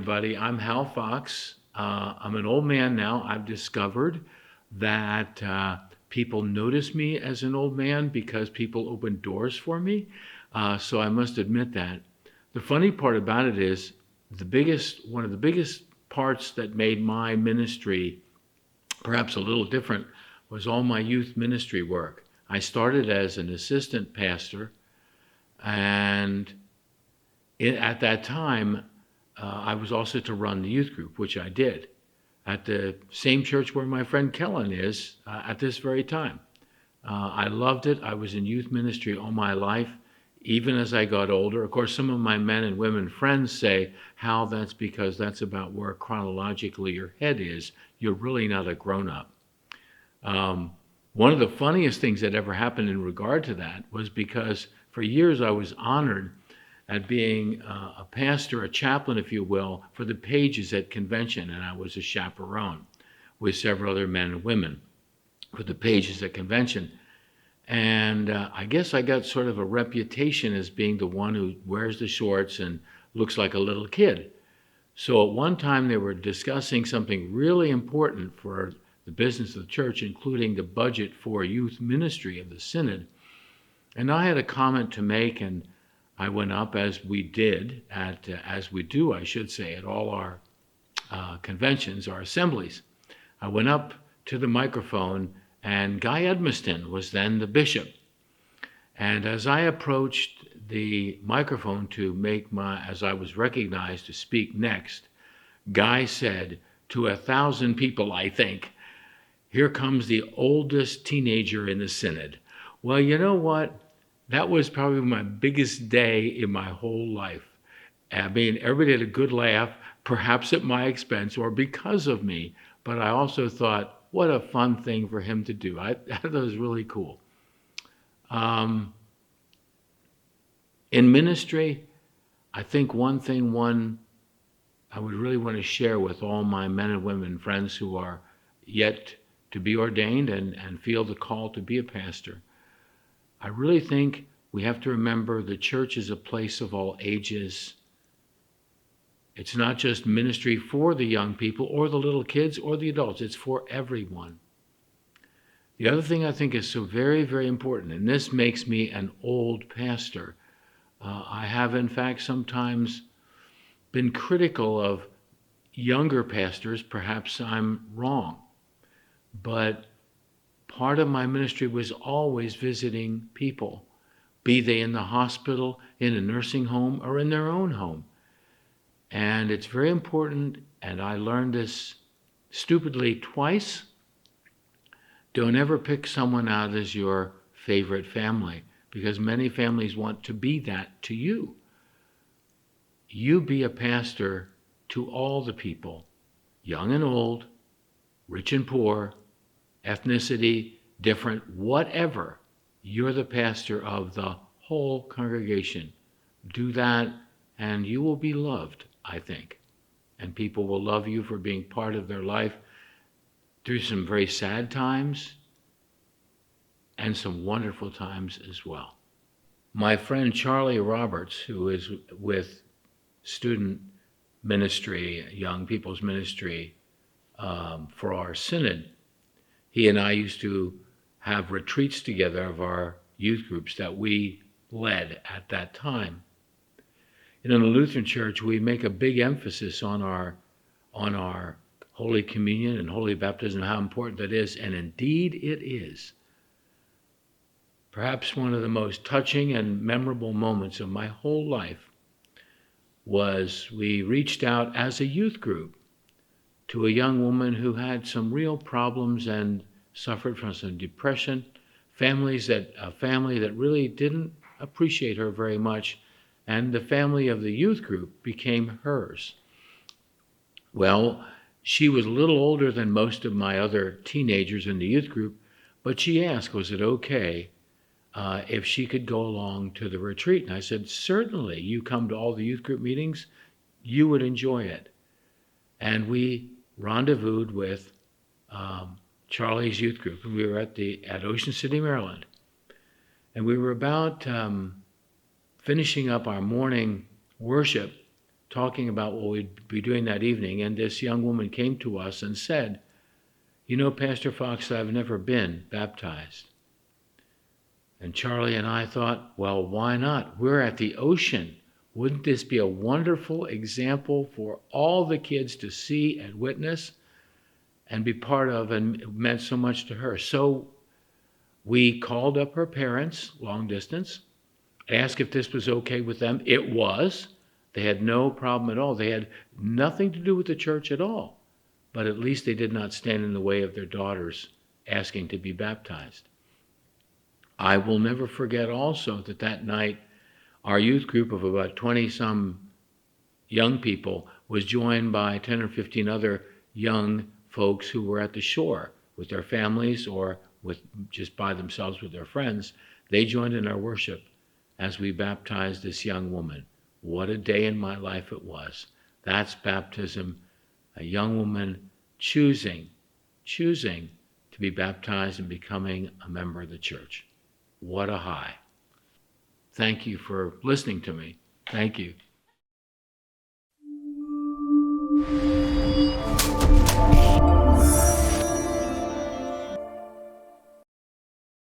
everybody. I'm Hal Fox. I'm an old man now. I've discovered that people notice me as an old man because people open doors for me. So I must admit that. The funny part about it is one of the biggest parts that made my ministry perhaps a little different was all my youth ministry work. I started as an assistant pastor, and at that time, I was also to run the youth group, which I did at the same church where my friend Kellen is at this very time. I loved it. I was in youth ministry all my life, even as I got older. Of course, some of my men and women friends say, Hal, that's because that's about where chronologically your head is. You're really not a grown up. One of the funniest things that ever happened in regard to that was because for years I was honored at being a pastor, a chaplain, if you will, for the pages at convention, and I was a chaperone with several other men and women for the pages at convention. And I guess I got sort of a reputation as being the one who wears the shorts and looks like a little kid. So at one time they were discussing something really important for the business of the church, including the budget for youth ministry of the synod. And I had a comment to make, and I went up as we did as we do, I should say, at all our conventions, our assemblies. I went up to the microphone, and Guy Edmiston was then the bishop. And as I approached the microphone as I was recognized to speak next, Guy said to 1,000 people, I think, "Here comes the oldest teenager in the synod." Well, you know what? That was probably my biggest day in my whole life. I mean, everybody had a good laugh, perhaps at my expense or because of me, but I also thought, what a fun thing for him to do. I thought it was really cool. In ministry, I think one thing I would really want to share with all my men and women friends who are yet to be ordained and feel the call to be a pastor. I really think we have to remember the church is a place of all ages. It's not just ministry for the young people or the little kids or the adults. It's for everyone. The other thing I think is so very, very important, and this makes me an old pastor. I have, in fact, sometimes been critical of younger pastors. Perhaps I'm wrong. But part of my ministry was always visiting people, be they in the hospital, in a nursing home, or in their own home. And it's very important, and I learned this stupidly twice. Don't ever pick someone out as your favorite family, because many families want to be that to you. You be a pastor to all the people, young and old, rich and poor, ethnicity, different, whatever. You're the pastor of the whole congregation. Do that, and you will be loved, I think. And people will love you for being part of their life through some very sad times and some wonderful times as well. My friend Charlie Roberts, who is with student ministry, young people's ministry for our synod, he and I used to have retreats together of our youth groups that we led at that time. And in the Lutheran Church, we make a big emphasis on our Holy Communion and Holy Baptism, how important that is, and indeed it is. Perhaps one of the most touching and memorable moments of my whole life was we reached out as a youth group to a young woman who had some real problems and suffered from some depression, a family that really didn't appreciate her very much, and the family of the youth group became hers. Well, she was a little older than most of my other teenagers in the youth group, but she asked, was it okay if she could go along to the retreat? And I said, certainly, you come to all the youth group meetings, you would enjoy it. And we rendezvoused with Charlie's youth group, and we were at Ocean City, Maryland. And we were about finishing up our morning worship, talking about what we'd be doing that evening, and this young woman came to us and said, "You know, Pastor Fox, I've never been baptized." And Charlie and I thought, well, why not? We're at the ocean. Wouldn't this be a wonderful example for all the kids to see and witness and be part of, and it meant so much to her. So we called up her parents, long distance, asked if this was okay with them. It was. They had no problem at all. They had nothing to do with the church at all, but at least they did not stand in the way of their daughters asking to be baptized. I will never forget also that night, our youth group of about 20-some young people was joined by 10 or 15 other young folks who were at the shore with their families or with just by themselves with their friends. They joined in our worship as we baptized this young woman. What a day in my life it was. That's baptism, a young woman choosing to be baptized and becoming a member of the church. What a high. Thank you for listening to me. Thank you.